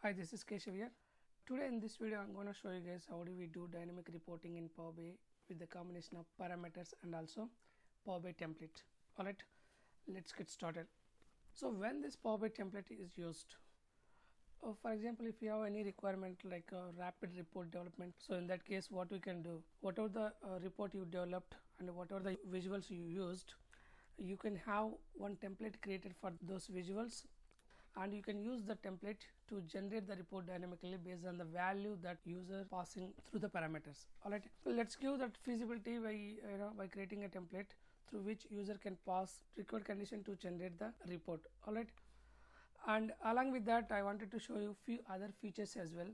Hi, this is Keshav here. Today in this video I'm going to show you guys how do we do dynamic reporting in Power BI with the combination of parameters and also Power BI template. Alright, let's get started. So when this Power BI template is used, for example, if you have any requirement like a rapid report development, so in that case what we can do, whatever the report you developed and whatever the visuals you used, you can have one template created for those visuals, and you can use the template to generate the report dynamically based on the value that user passing through the parameters. Alright, let's give that feasibility by creating a template through which user can pass required condition to generate the report. Alright, and along with that I wanted to show you few other features as well.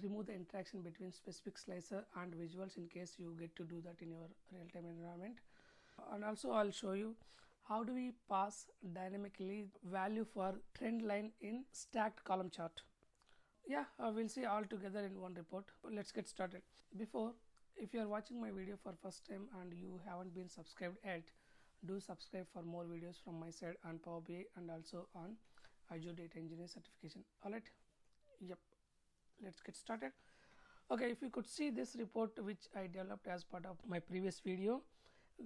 Remove the interaction between specific slicer and visuals in case you get to do that in your real-time environment, and also I'll show you how do we pass dynamically value for trend line in stacked column chart. We'll see all together in one report. Let's get started. Before, if you are watching my video for first time and you haven't been subscribed yet, do subscribe for more videos from my side on Power BI and also on Azure Data Engineer certification. Alright, let's get started. Okay, if you could see this report which I developed as part of my previous video,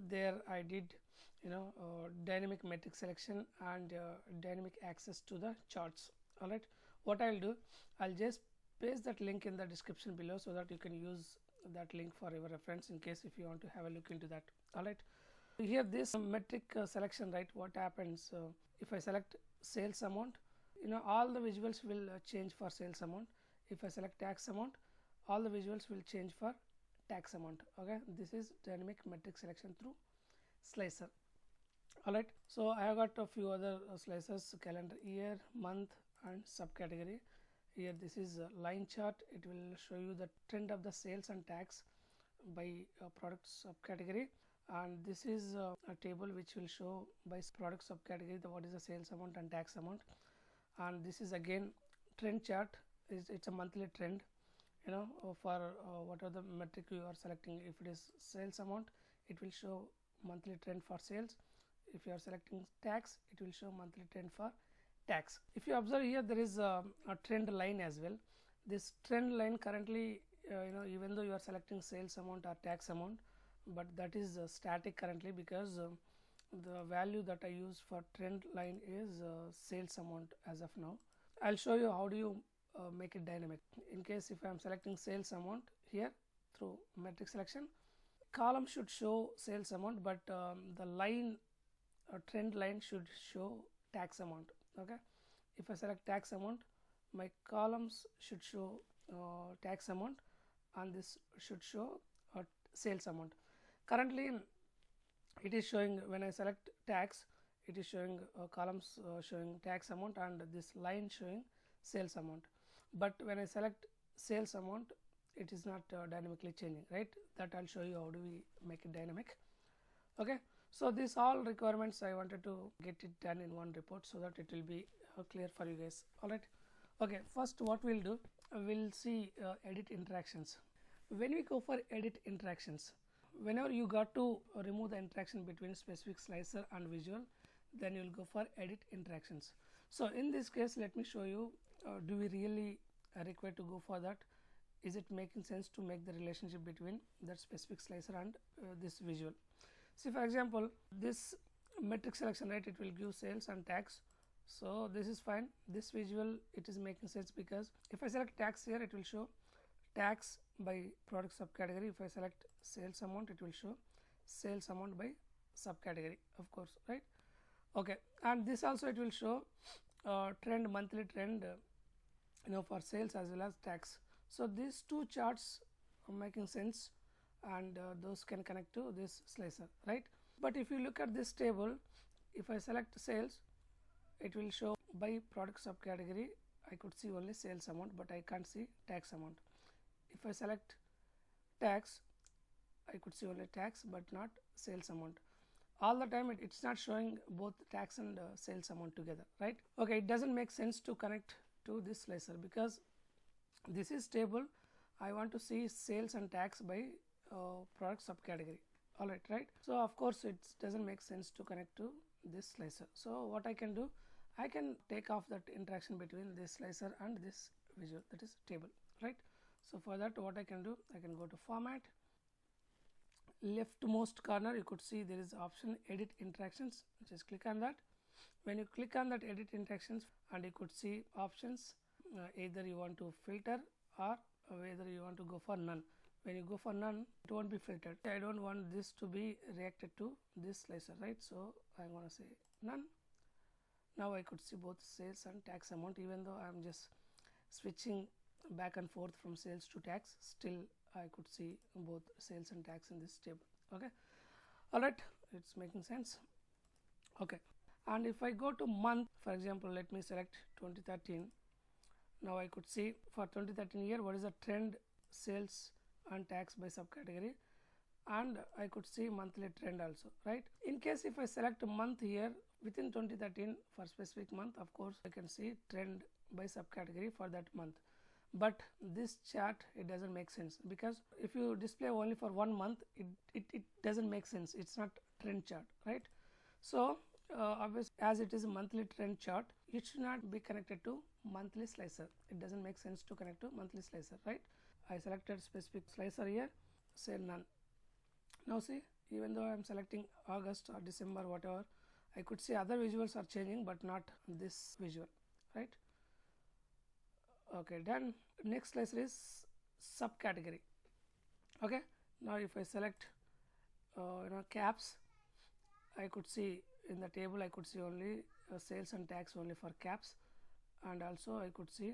there I did dynamic metric selection and dynamic access to the charts. Alright, what I'll do, I'll just paste that link in the description below so that you can use that link for your reference in case if you want to have a look into that. Alright, here this metric selection, right, what happens if I select sales amount, all the visuals will change for sales amount. If I select tax amount, all the visuals will change for tax amount. Okay, this is dynamic metric selection through slicer. Alright, so I have got a few other slicers: calendar year, month and subcategory. Here this is a line chart. It will show you the trend of the sales and tax by product subcategory, and this is a table which will show by product subcategory what is the sales amount and tax amount. And this is again trend chart. It's a monthly trend, for what are the metric you are selecting. If it is sales amount, it will show monthly trend for sales. If you are selecting tax, it will show monthly trend for tax. If you observe here, there is a trend line as well. This trend line currently, even though you are selecting sales amount or tax amount, but that is static currently because the value that I use for trend line is sales amount as of now. I'll show you how do you make it dynamic. In case if I am selecting sales amount here through metric selection, column should show sales amount, but the line trend line should show tax amount. Okay, if I select tax amount, my columns should show tax amount and this should show sales amount. Currently it is showing, when I select tax, it is showing columns showing tax amount and this line showing sales amount, but when I select sales amount, it is not dynamically changing, right? That I'll show you how do we make it dynamic. Okay, so these all requirements I wanted to get it done in one report so that it will be clear for you guys. Alright, okay, first what we'll do, we'll see edit interactions. When we go for edit interactions, whenever you got to remove the interaction between specific slicer and visual, then you will go for edit interactions. So in this case, let me show you, do we really require to go for that? Is it making sense to make the relationship between that specific slicer and this visual? See, for example, this metric selection, right, it will give sales and tax, so this is fine. This visual, it is making sense because if I select tax here, it will show tax by product subcategory. If I select sales amount, it will show sales amount by subcategory, of course, right? Okay, and this also it will show trend, monthly trend, for sales as well as tax. So these two charts are making sense, and those can connect to this slicer, right? But if you look at this table, if I select sales, it will show by product subcategory. I could see only sales amount, but I can't see tax amount. If I select tax, I could see only tax but not sales amount. All the time it's not showing both tax and sales amount together, right? Okay, it doesn't make sense to connect to this slicer because this is table. I want to see sales and tax by product subcategory. Alright, right? So of course it doesn't make sense to connect to this slicer. So what I can do, I can take off that interaction between this slicer and this visual, that is table, right? So for that, what I can do, I can go to format, leftmost corner you could see there is option edit interactions. Just click on that. When you click on that edit interactions, and you could see options, either you want to filter or whether you want to go for none. When you go for none, it won't be filtered. I don't want this to be reacted to this slicer, right? So I'm gonna say none. Now I could see both sales and tax amount. Even though I'm just switching back and forth from sales to tax, still I could see both sales and tax in this table. Okay, all right, it's making sense. Okay, and if I go to month, for example, let me select 2013. Now I could see for 2013 year what is the trend, sales and tax by subcategory, and I could see monthly trend also, right? In case if I select a month here within 2013 for specific month, of course I can see trend by subcategory for that month. But this chart, it doesn't make sense, because if you display only for 1 month, it doesn't make sense. It's not trend chart, right? So obviously, as it is a monthly trend chart, it should not be connected to monthly slicer. It doesn't make sense to connect to monthly slicer, right? I selected specific slicer here, say none. Now see, even though I am selecting August or December, whatever, I could see other visuals are changing, but not this visual, right? Okay, then next slicer is subcategory. Okay, now if I select caps, I could see in the table, I could see only sales and tax only for caps, and also I could see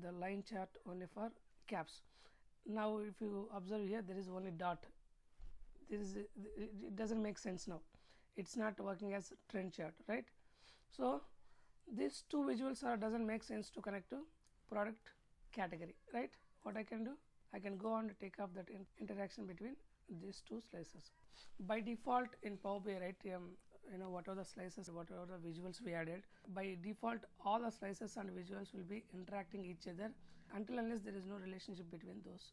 the line chart only for caps. Now if you observe here, there is only dot. It doesn't make sense now. It's not working as trend chart, right? So these two visuals doesn't make sense to connect to product category, right? What I can do, I can go on to take off that interaction between these two slices. By default in Power BI, right, what are the slices, what are the visuals we added, by default all the slices and visuals will be interacting each other until unless there is no relationship between those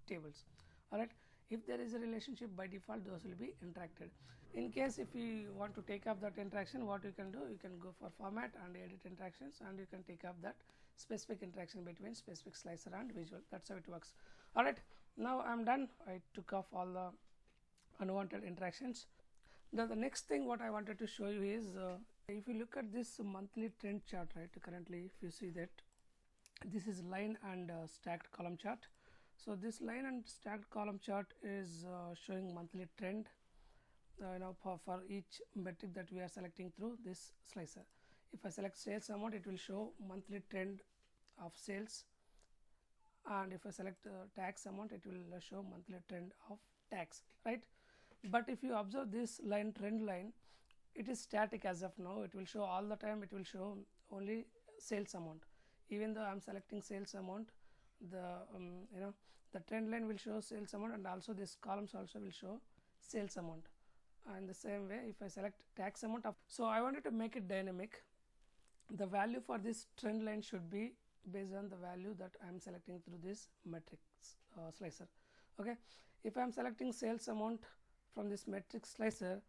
tables. All right, if there is a relationship, by default those will be interacted. In case if you want to take off that interaction, what you can do, you can go for format and edit interactions, and you can take off that specific interaction between specific slicer and visual. That's how it works. All right, now I'm done. I took off all the unwanted interactions. Now the next thing what I wanted to show you is if you look at this monthly trend chart, right, currently if you see that this is line and stacked column chart. So this line and stacked column chart is showing monthly trend for each metric that we are selecting through this slicer. If I select sales amount, it will show monthly trend of sales, and if I select tax amount, it will show monthly trend of tax, right? But if you observe this line, trend line, it is static as of now. It will show all the time, it will show only sales amount. Even though I'm selecting sales amount, the trend line will show sales amount, and also this columns also will show sales amount. And the same way, if I select tax amount, so I wanted to make it dynamic. The value for this trend line should be based on the value that I am selecting through this matrix slicer. Okay, if I am selecting sales amount from this matrix slicer,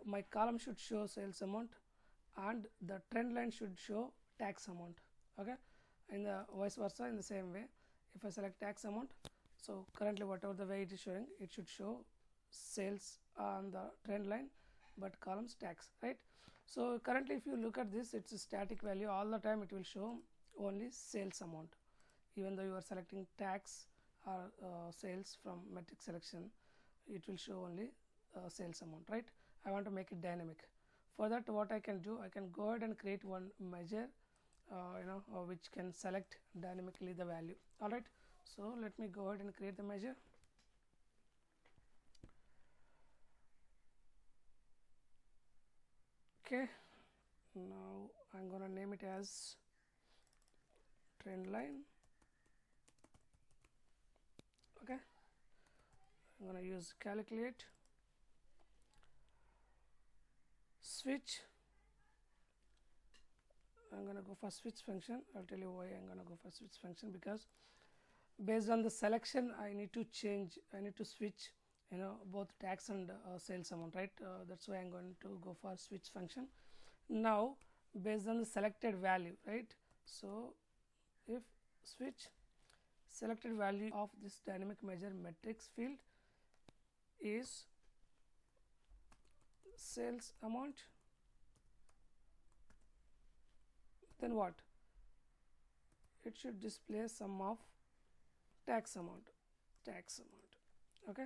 my column should show sales amount and the trend line should show tax amount. Okay, and the vice versa in the same way. If I select tax amount, so currently whatever the way it is showing, it should show sales on the trend line but columns tax, right? So currently if you look at this, it's a static value. All the time it will show only sales amount. Even though you are selecting tax or sales from matrix selection, it will show only sales amount, right? I want to make it dynamic. For that, what I can do, I can go ahead and create one measure which can select dynamically the value. All right, so let me go ahead and create the measure. Okay, now I'm gonna name it as trend line. Okay, I'm gonna use calculate, switch. I'm gonna go for switch function. I'll tell you why I'm gonna go for switch function, because based on the selection I need to change, I need to switch both tax and sales amount, right? That's why I'm going to go for switch function. Now based on the selected value, right? So if switch selected value of this dynamic measure matrix field is sales amount, then what? It should display sum of tax amount. Okay,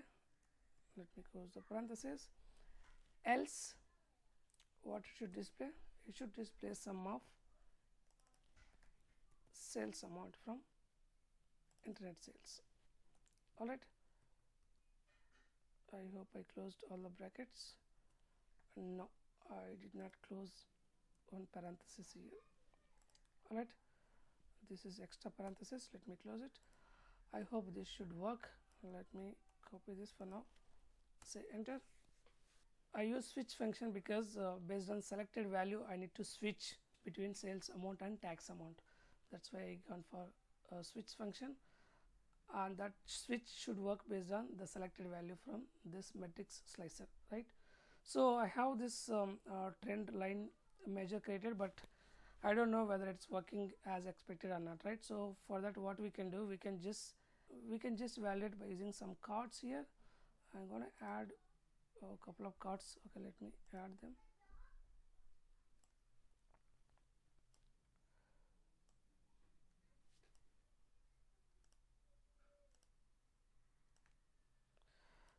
let me close the parenthesis. Else what it should display? It should display sum of sales amount from internet sales. All right, I hope I closed all the brackets. No, I did not close one parenthesis here. All right, this is extra parenthesis. Let me close it. I hope this should work. Let me copy this for now. Say enter. I use switch function because based on selected value I need to switch between sales amount and tax amount. That's why I gone for a switch function, and that switch should work based on the selected value from this matrix slicer, right? So I have this trend line measure created, but I don't know whether it's working as expected or not, right? So for that, what we can do, we can just validate by using some cards here. I'm gonna add a couple of cards. Okay, let me add them.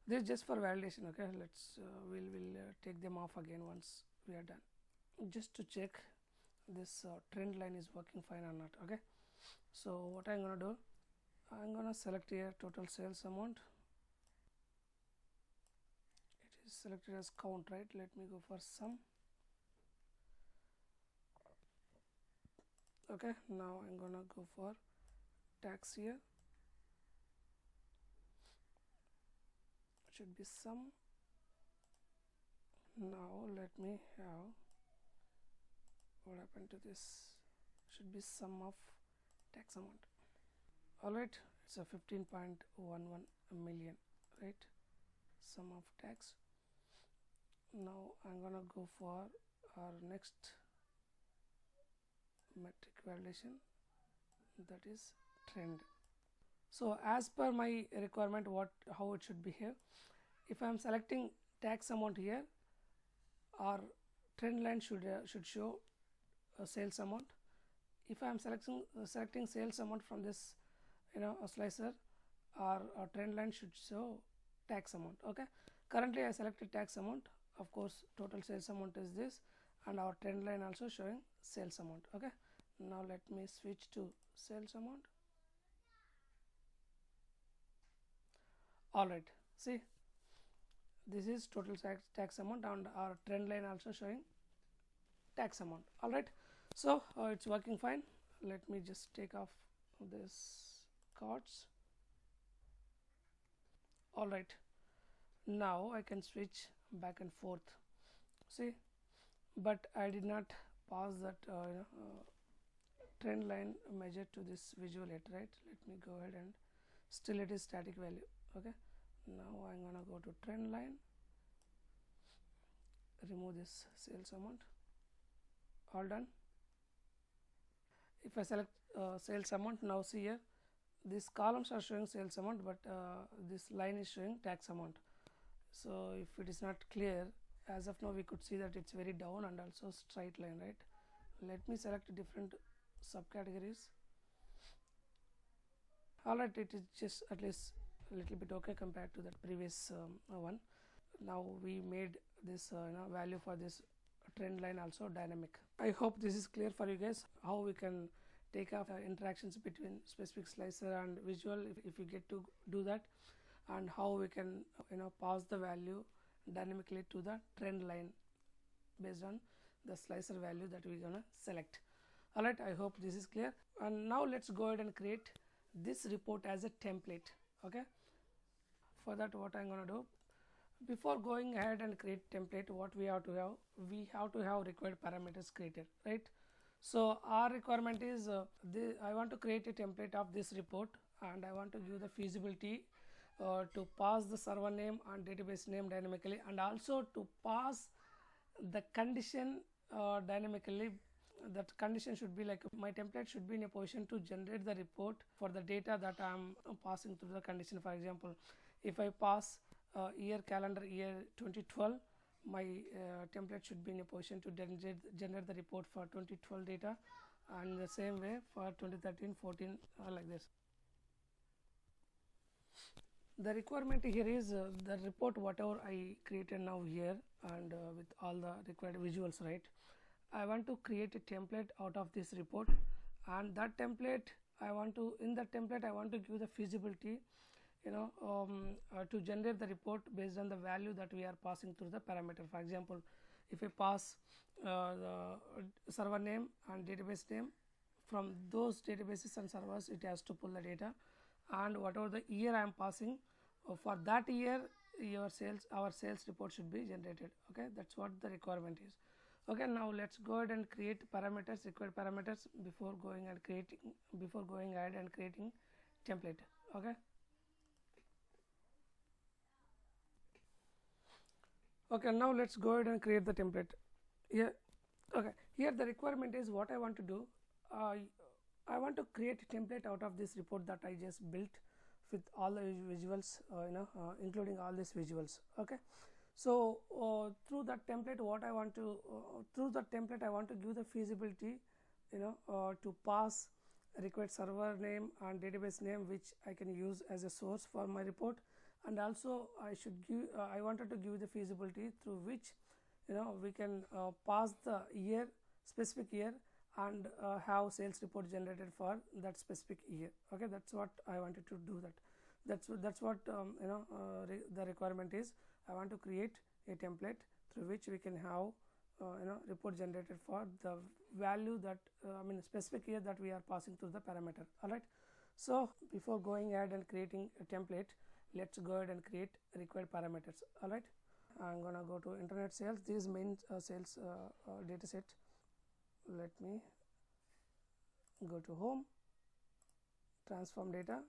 This is just for validation. Okay, let's we'll take them off again once we are done, just to check this trend line is working fine or not. Okay, so what I'm gonna do, I'm gonna select here total sales amount. It is selected as count, right? Let me go for sum. Okay, now I'm gonna go for tax here. It should be sum. Now let me have, what happened to this, should be sum of tax amount. All right, it's a 15.11 million, right? Sum of tax. Now I'm gonna go for our next metric validation, that is trend. So as per my requirement, how it should behave, if I am selecting tax amount here, our trend line should show a sales amount. If I am selecting sales amount from this a slicer, our trend line should show tax amount. Okay, currently I selected tax amount. Of course, total sales amount is this, and our trend line also showing sales amount. Okay, now let me switch to sales amount. All right, see, this is total tax amount, and our trend line also showing tax amount. All right, so it's working fine. Let me just take off this cards. All right, now I can switch back and forth. See, but I did not pass that trend line measure to this visual yet, right? Let me go ahead, and still it is static value. Okay, now I'm gonna go to trend line, remove this sales amount. All done. If I select sales amount, now see here, these columns are showing sales amount, but this line is showing tax amount. So if it is not clear, as of now we could see that it's very down and also straight line, right? Let me select different subcategories. All right, it is just at least a little bit okay compared to that previous one. Now we made this value for this trend line also dynamic. I hope this is clear for you guys, how we can take off interactions between specific slicer and visual if you get to do that, and how we can pass the value dynamically to the trend line based on the slicer value that we're gonna select. All right, I hope this is clear, and now let's go ahead and create this report as a template. Okay, for that, what I'm gonna do, before going ahead and create template, what we have to have required parameters created, right? So our requirement is I want to create a template of this report, and I want to give the feasibility to pass the server name and database name dynamically, and also to pass the condition dynamically that condition should be like my template should be in a position to generate the report for the data that I'm passing through the condition. For example, if I pass year calendar year 2012, my template should be in a position to generate the report for 2012 data, and the same way for 2013 14 like this. The requirement here is the report whatever I created now here, and with all the required visuals, right? I want to create a template out of this report, and that template I want to give the feasibility, to generate the report based on the value that we are passing through the parameter. For example, if I pass the server name and database name, from those databases and servers it has to pull the data, and whatever the year I am passing, for that year our sales report should be generated. Okay, that's what the requirement is. Okay, now let's go ahead and create parameters, required parameters, before going ahead and creating template. Okay. Okay, now let's go ahead and create the template here. Okay, here the requirement is what I want to do. I want to create a template out of this report that I just built with all the visuals, including all these visuals. Okay, so through that template I want to give the feasibility, to pass required server name and database name, which I can use as a source for my report, and also I wanted to give the feasibility through which we can pass the specific year, and have sales report generated for that specific year. Okay, that's what I wanted to do. That's what the requirement is. I want to create a template through which we can have report generated for the value that specific year that we are passing through the parameter. All right, so before going ahead and creating a template, let's go ahead and create required parameters. All right, I'm gonna go to internet sales. This is main sales data set. Let me go to home, transform data,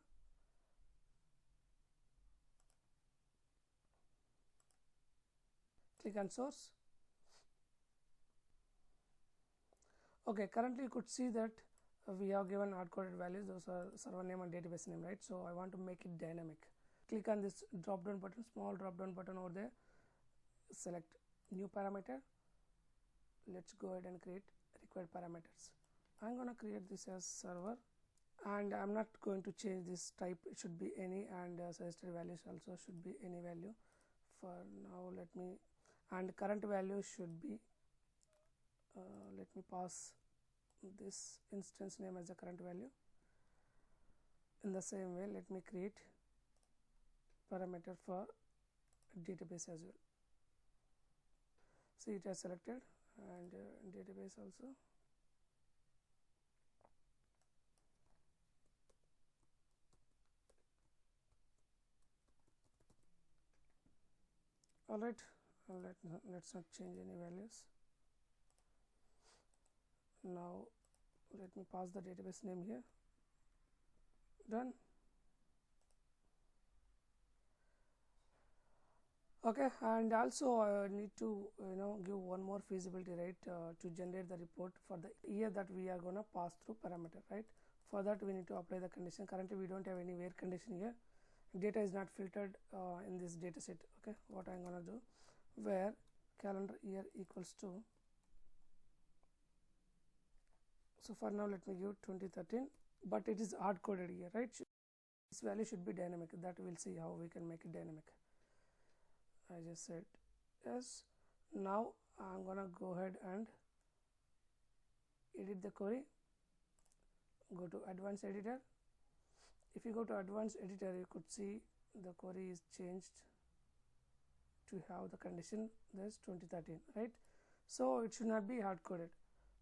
click on source. Okay, currently you could see that we have given hard-coded values. Those are server name and database name, right? So I want to make it dynamic. Click on this drop down button, small drop down button over there, select new parameter. Let's go ahead and create required parameters. I'm going to create this as server, and I'm not going to change this type. It should be any, and suggested values also should be any value. For now, and current value should be, let me pass this instance name as a current value. In the same way, let me create parameter for database as well. See, it has selected, and database also. All right, let's not change any values. Now let me pass the database name here. Done. Okay, and also I need to give one more feasibility, right, to generate the report for the year that we are gonna pass through parameter, right? For that we need to apply the condition. Currently we don't have any where condition here. Data is not filtered in this data set. Okay, what I'm gonna do, where calendar year equals to, so for now let me give 2013, but it is hard coded here, right? This value should be dynamic. That we'll see how we can make it dynamic. I just said yes. Now I'm gonna go ahead and edit the query. Go to advanced editor. If you go to advanced editor, you could see the query is changed to have the condition this 2013, right? So it should not be hard coded.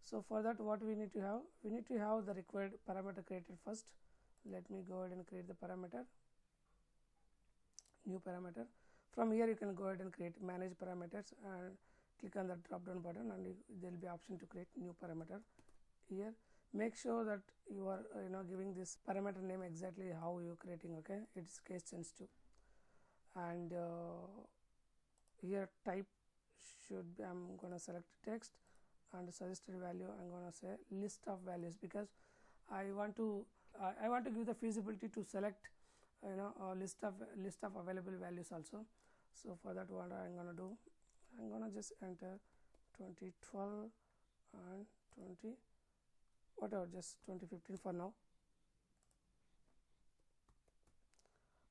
So for that, what we need to have the required parameter created first. Let me go ahead and create the parameter, new parameter. From here you can go ahead and create manage parameters, and click on the drop down button, and there will be option to create new parameter. Here make sure that you are giving this parameter name exactly how you are creating. Okay, it's case sensitive. And here type should be, I'm gonna select text, and suggested value I'm gonna say list of values, because I want to give the feasibility to select a list of available values also. So for that, what I'm gonna do, I'm gonna just enter 2012 and 20 whatever, just 2015 for now.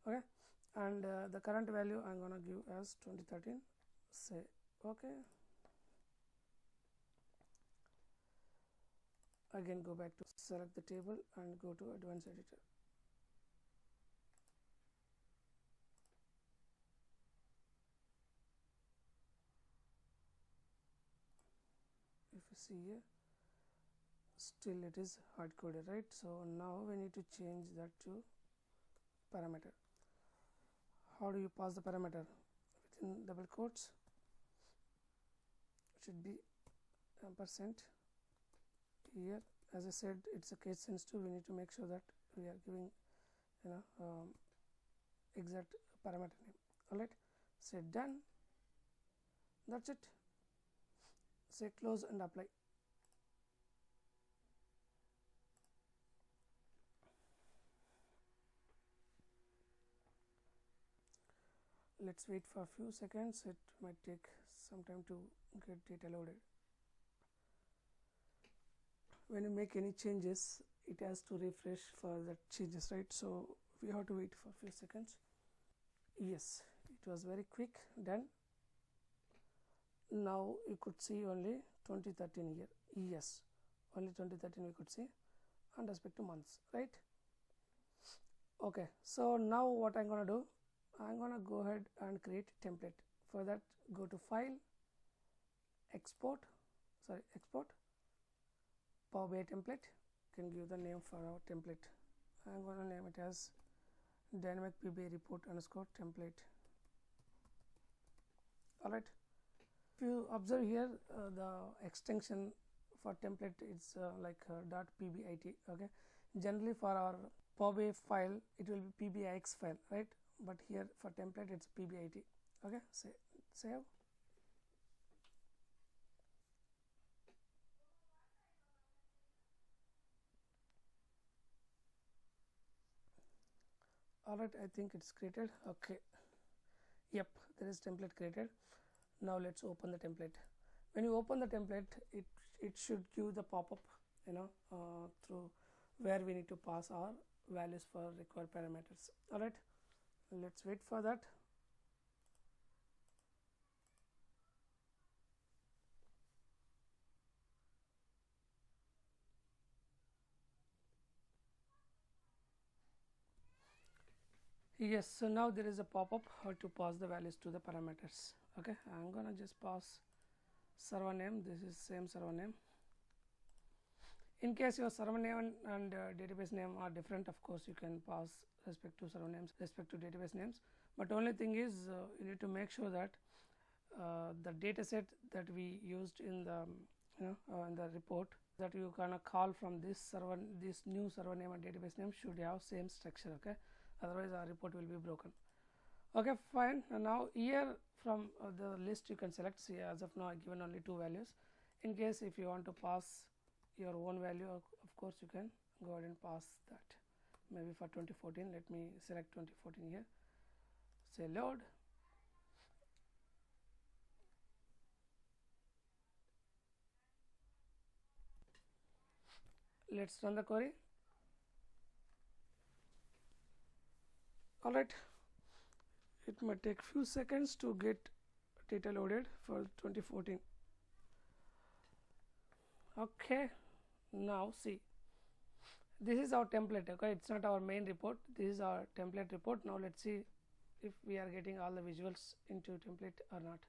Okay, and the current value I'm gonna give as 2013. Say okay. Again, go back to select the table and go to advanced editor. If you see here, still it is hard coded, right? So now we need to change that to parameter. How do you pass the parameter? Within double quotes, it should be %. Here, as I said, it's a case sensitive. We need to make sure that we are giving exact parameter name. All right, say done. That's it. Say close and apply. Let's wait for a few seconds. It might take some time to get data loaded. When you make any changes, it has to refresh for the changes, right? So we have to wait for a few seconds. Yes, it was very quick. Done. Now you could see only 2013 here. Yes, only 2013 we could see, and respect to months, right? Okay, so now what I'm gonna do, I'm gonna go ahead and create template. For that, go to file, export, Power BI template. You can give the name for our template. I'm gonna name it as dynamic PBI report underscore template. Alright, if you observe here, the extension for template is like .pbit. Okay, generally for our Power BI file it will be PBIX file, right? But here for template it's PBIT. Okay, save. Alright, I think it's created. Okay, yep, there is template created. Now let's open the template. When you open the template, it should give the pop-up through where we need to pass our values for required parameters. Alright, let's wait for that. Yes, so now there is a pop-up how to pass the values to the parameters. Okay, I'm gonna just pass server name. This is same server name. In case your server name and database name are different, of course you can pass respect to server names, respect to database names. But only thing is you need to make sure that the data set that we used in the in the report, that you gonna call from this server, this new server name and database name should have same structure. Okay, otherwise our report will be broken. Okay, fine. And now here from the list you can select. See, as of now I given only 2 values. In case if you want to pass your own value, of course you can go ahead and pass that. Maybe for 2014, let me select 2014 here. Say load. Let's run the query. Alright, it might take few seconds to get data loaded for 2014. Okay, now see, this is our template. Okay, it's not our main report, this is our template report. Now let's see if we are getting all the visuals into template or not.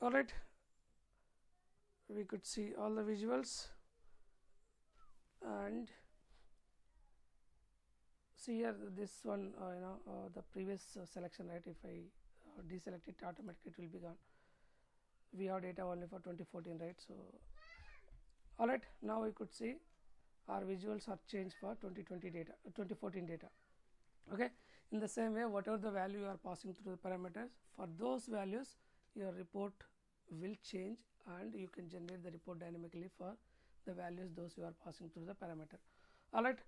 Alright, we could see all the visuals, and see here this one the previous selection, right? If I deselect it, automatically it will be gone. We have data only for 2014, right? So alright, now we could see our visuals are changed for 2020 data, 2014 data. Okay, In the same way, whatever the value you are passing through the parameters, for those values your report will change, and you can generate the report dynamically for the values those you are passing through the parameter. Alright,